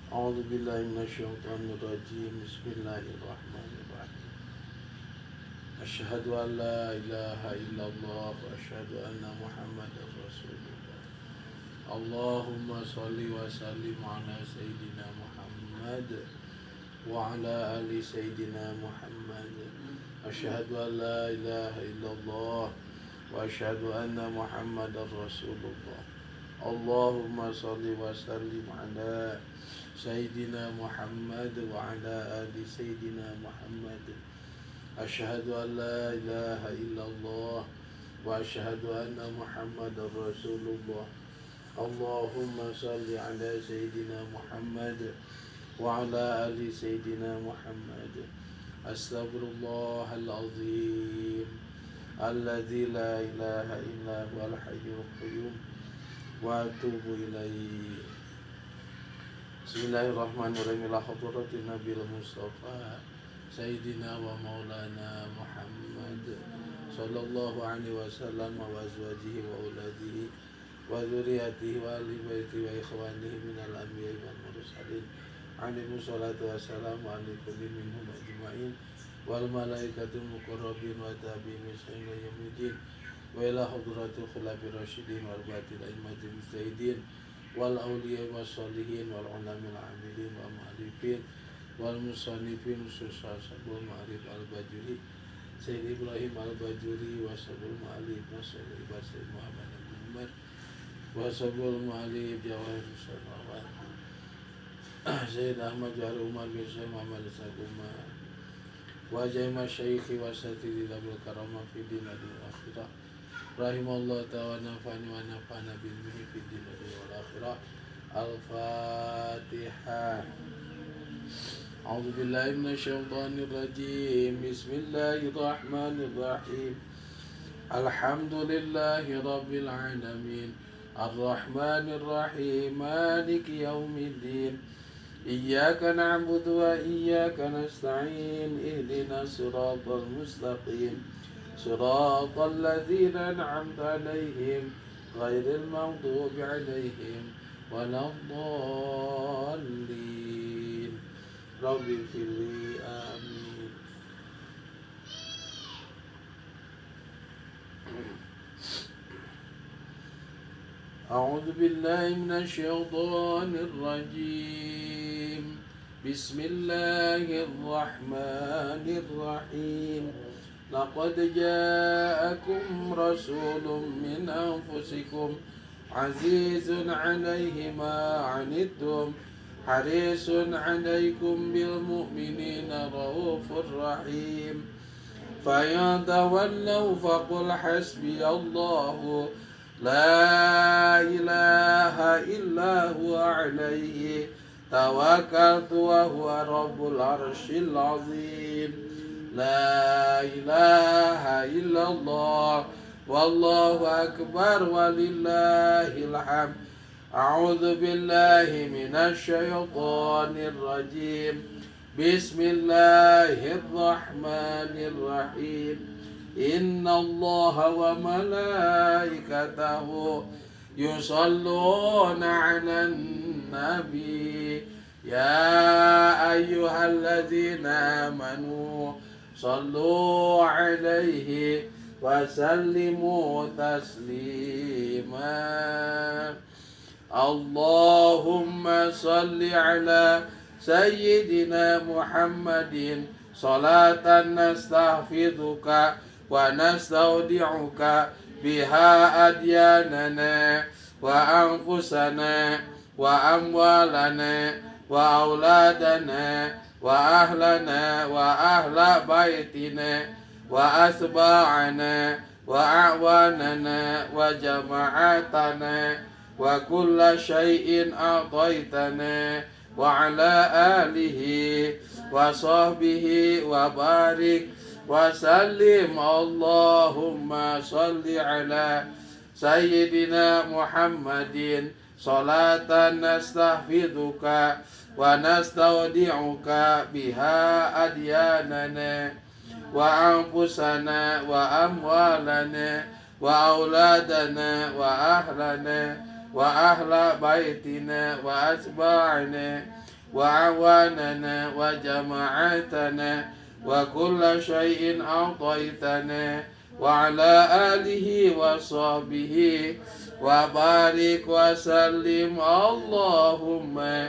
أعوذ بالله من الشيطان الرجيم بسم الله الرحمن الرحيم أشهد أن لا إله إلا الله وأشهد أن محمدا رسول الله اللهم صل وسلم على سيدنا محمد وعلى آل سيدنا محمد أشهد أن لا إله إلا الله وأشهد أن محمدا رسول الله اللهم صل وسلم على سيدنا محمد وعلى آل سيدنا محمد أشهد أن لا إله إلا الله وأشهد أن محمدا رسول الله اللهم صل على سيدنا محمد وعلى آل سيدنا محمد أستغفر الله العظيم الذي لا إله إلا هو الحي القيوم وأتوب إليه Bismillahirrahmanirrahim. Ila hadratin Nabil Mustafa Sayyidina wa maulana Muhammad sallallahu alaihi wasallam wa azwajihi wa auladihi wa dzurriyyatihi wa ahli baitihi wa ikhwanihi minal anbiya'i wal mursalin. Alaihi salatu wassalamu alaikum minhum ajma'in wal malaikatul muqarrabin wa tabi'in ila yaumil wa ila hadratil khulafir rasyidin wal batil a'immatil mujtahidin wal awliya was sholihin wal ulamil amilin wal mu'allifin wal musannifin khususnya sabul ma'arif al bajuri Sayyid Ibrahim al bajuri wa sabul ma'alif Sayyid Ibrahim Muhammad bin Umar wa sabul ma'alif Jawahir Salawat Sayyid Ahmad Jahar Umar bin Sayyid Muhammad Umar wa jama'a syaikhi wa satidi labul karamah fi dinadil akhirah Rahimahullah ta'ala nafani wa nafana bilmihi fi dinadil wal akhirah Al-Fatihah. A'udzu billahi minasyaitonir rajim. Bismillahirrahmanirrahim. Alhamdulillahi rabbil alamin. Ar-Rahmanir Rahim. Maliki yaumiddin. Iyyaka na'budu wa iyyaka nasta'in. Ihdinas siratal mustaqim. Siratal ladzina an'amta 'alaihim ghairil maghdubi 'alaihim waladdallin. Rabbi firli amin. A'udzu billahi minasy syaithanir rajim. Bismillahirrahmanirrahim. Laqad ja'akum rasulun min anfusikum azizun 'alaihi ma 'anittum harisun 'alaikum bil mu'minina raufur rahim. Fayatawallaw faqul hasbiyallahu la ilaha illa huwa 'alaihi tawakkaltu wa huwa rabbul arsyil 'azim. La ilaha illallah wallahu akbar walillahil hamd. A'udzu billahi minasy syaithanir rajim. Bismillahirrahmanirrahim. Innallaha wa malaikatahu yusalluna 'alan nabi ya ayyuhalladzina amanu sallu 'alaihi wa sallimu taslima. Allahumma salli ala sayyidina Muhammadin salatan nastahfiduka wa nastaudi'uka biha adyanana wa anfusana wa amwalana wa auladana wa ahlana wa ahla baitina wa asba'ana wa a'wanana wa jama'atana wa kulla syai'in a'taitana wa ala alihi wa sahbihi wa barik wa sallim. Allahumma salli ala sayyidina Muhammadin salatan nastahfiduka wa nastaudi'uka biha adyanana wa anfusana wa amwalana wa auladana wa ahlana وأهل بيتنا وأتباعنا وعواننا وجماعتنا وكل شيء أعطيتنا وعلى آله وصحبه وبارك وسلم اللهم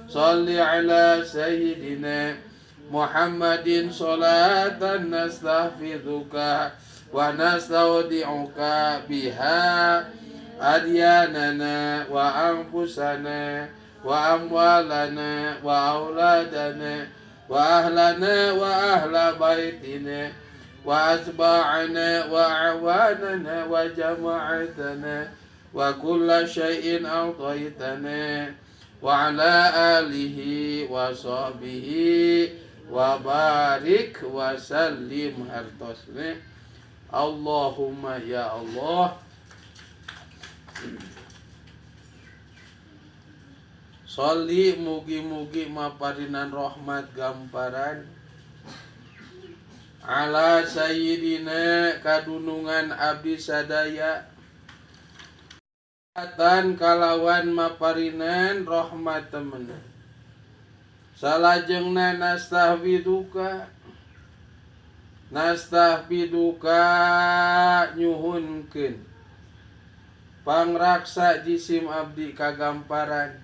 صل على سيدنا محمد صلاة نستحفظك ونستودعك بها أدياننا وأنفسنا وأموالنا وأولادنا وأهلنا وأهل بيتنا وأتباعنا وأعواننا وجماعتنا وكل شيء أعطيتنا وعلى آله وصحبه وبارك وسلم hartosna Allahumma ya Allah. Sholli mugi-mugi maparinan rahmat gamparan ala sayyidina kadunungan abdi sadaya tan kalawan maparinan rahmat temen salajengna nastahfiduka nyuhunkeun pangraksa jisim abdi kagamparan